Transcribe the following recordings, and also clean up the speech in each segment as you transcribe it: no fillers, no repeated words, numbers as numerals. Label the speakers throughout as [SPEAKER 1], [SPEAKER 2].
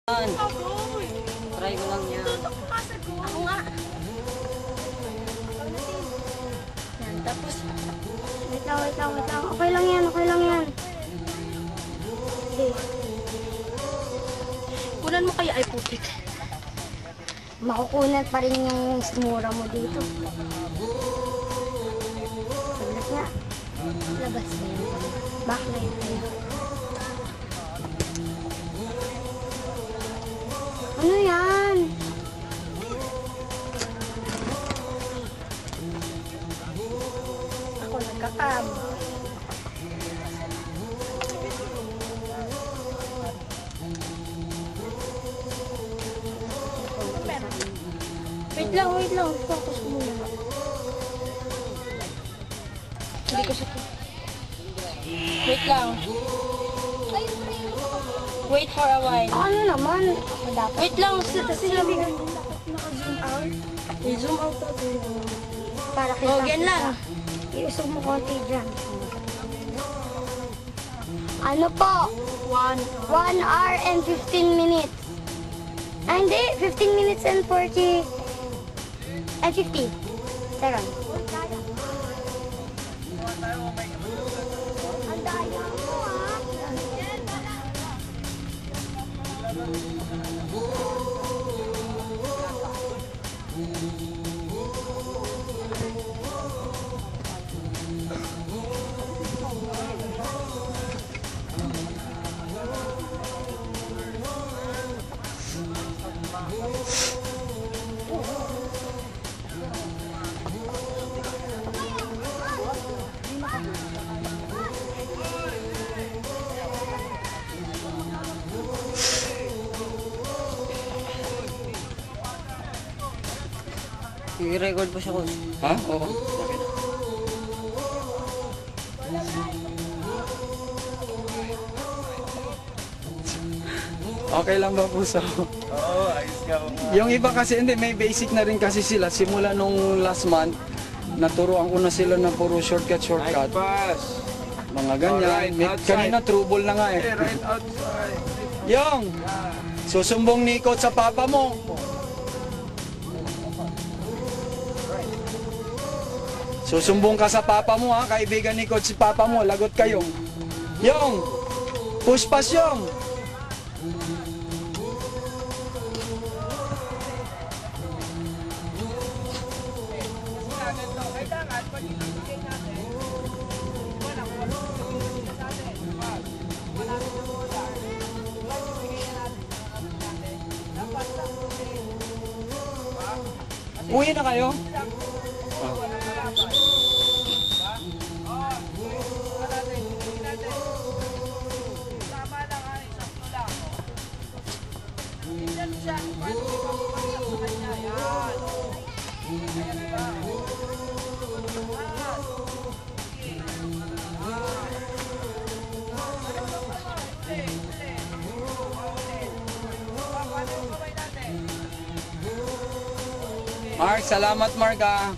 [SPEAKER 1] Try ko lang yan.
[SPEAKER 2] Ako nga. Yan, tapos. Wait lang. Okay lang yan. Okay. Kunan mo kaya ay putik. Makukunan pa rin yung mura mo dito. Saglit nga. Labas na yun. Backlight na yun. Ano yan? Ako nagkakam. Wait lang. Focus ko muna. Hindi ko siya.
[SPEAKER 3] Wait lang. Wait for a while.
[SPEAKER 2] Ano naman? Ako dapat.
[SPEAKER 3] Wait lang.
[SPEAKER 2] Sinabi ka naka-zoom out. I-zoom out ako. Para kita.
[SPEAKER 3] Oh, gan lang.
[SPEAKER 2] I-zoom mo konti dyan. Ano po? 1 hour and 15 minutes. Ah, hindi. 15 minutes and 40. And 50. Teka. Ang daya mo ah.
[SPEAKER 1] I-record mo siya ko.
[SPEAKER 4] Ha? Oo. Okay lang ba puso?
[SPEAKER 5] Oo, ayos ka mo.
[SPEAKER 4] Yung iba kasi hindi, may basic na rin kasi sila. Simula nung last month, naturuan ko na sila ng puro shortcut.
[SPEAKER 5] Nice pass.
[SPEAKER 4] Mga ganyan.
[SPEAKER 5] Alright, outside.
[SPEAKER 4] Kanina trouble na nga eh.
[SPEAKER 5] Hey, right outside.
[SPEAKER 4] Yung, susumbong ni coach sa papa mo. Susumbong ka sa papa mo ha, kaibigan ni coach si papa mo, lagot kayo. Yung, push pass yung. Uwi na kayo? Mark, salamat Mark ah.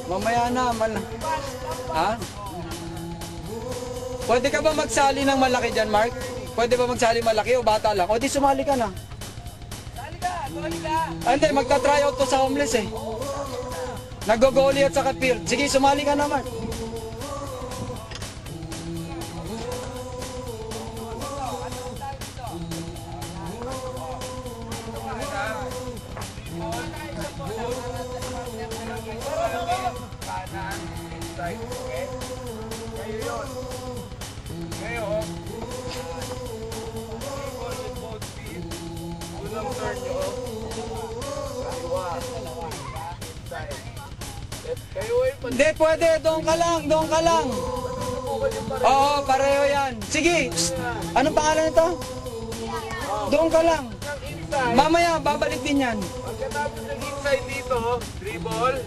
[SPEAKER 4] Mamaya na, ha? Pwede ka ba magsali ng malaki dyan, Mark? Pwede ba magsali malaki o bata lang? O di sumali ka na. Sumali ka! Ah, hindi, magta-tryout to sa homeless eh. Nag-goalie at saka field. Sige, sumali ka na, Mark.
[SPEAKER 5] Okay? Kayo yun. Ngayon, ball with both feet. Unang turn nyo. Kaliwa. Side. Kayo ay
[SPEAKER 4] Hindi, pwede. Doon ka lang. Oo, pareho yan. Sige. Psst. Anong pangalan nito? Doon ka lang.
[SPEAKER 5] inside.
[SPEAKER 4] Mamaya, babalik din yan.
[SPEAKER 5] Pagkatapos ng inside dito, dribble.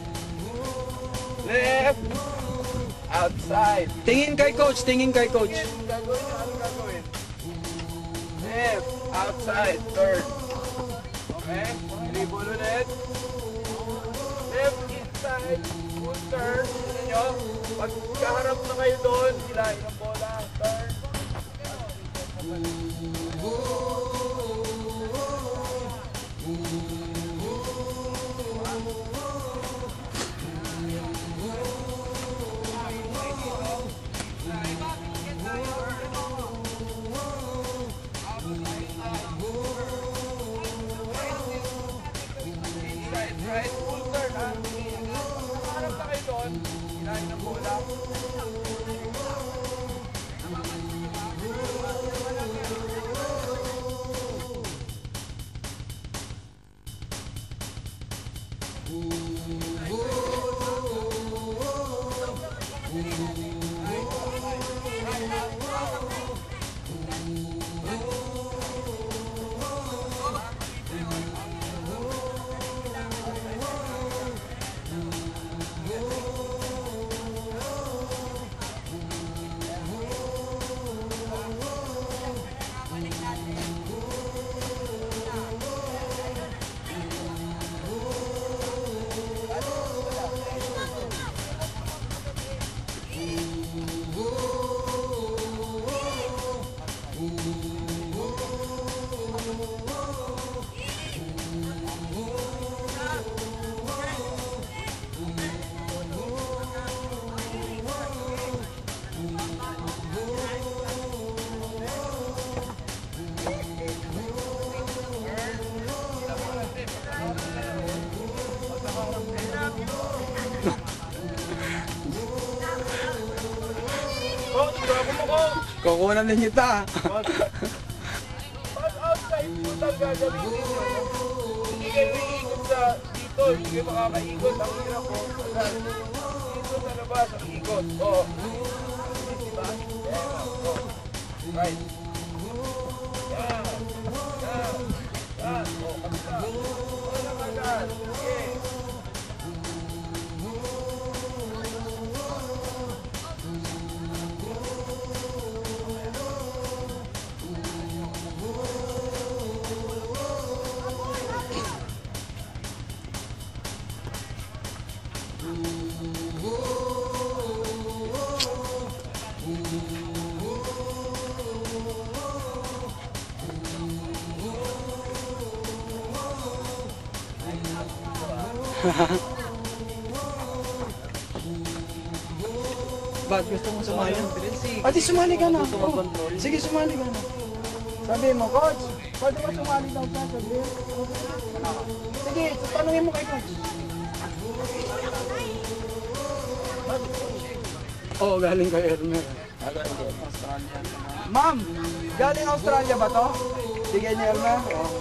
[SPEAKER 5] Left. Outside.
[SPEAKER 4] Tingin kay coach.
[SPEAKER 5] Gagawin nyo, ano gagawin? Left. Outside. Turn. Okay? Dribble ulit. Left, inside. Full turn. Tignan nyo. Pagkaharap na kayo doon, hilahin ang bola. Right, right, full turn ha. Nakaharap na kayo doon. Hinahin ng bola. Coach, bago mo ko!
[SPEAKER 4] Kukunan din kita.
[SPEAKER 5] Pag outside total gagawin ninyo, hindi kayo iikot sa dito, hindi kayo makakaikot. Ang hirap po, dito sa labas ang ikot. O, diba? Yan, o. Right. Yan. Yan. Yan. O, kapita. O, nakagaan. Okay.
[SPEAKER 4] Ba't gusto mo sumali? Adi, sumali ka na. Oh, sige, sumali ka na. Sabi mo, coach, pwede ba sumali daw ka? Sabi mo. Sige, tanungin mo kay coach. Oo, galing kay Elmer. Ma'am, galing Australia ba to? Sige ni Elmer. Oh.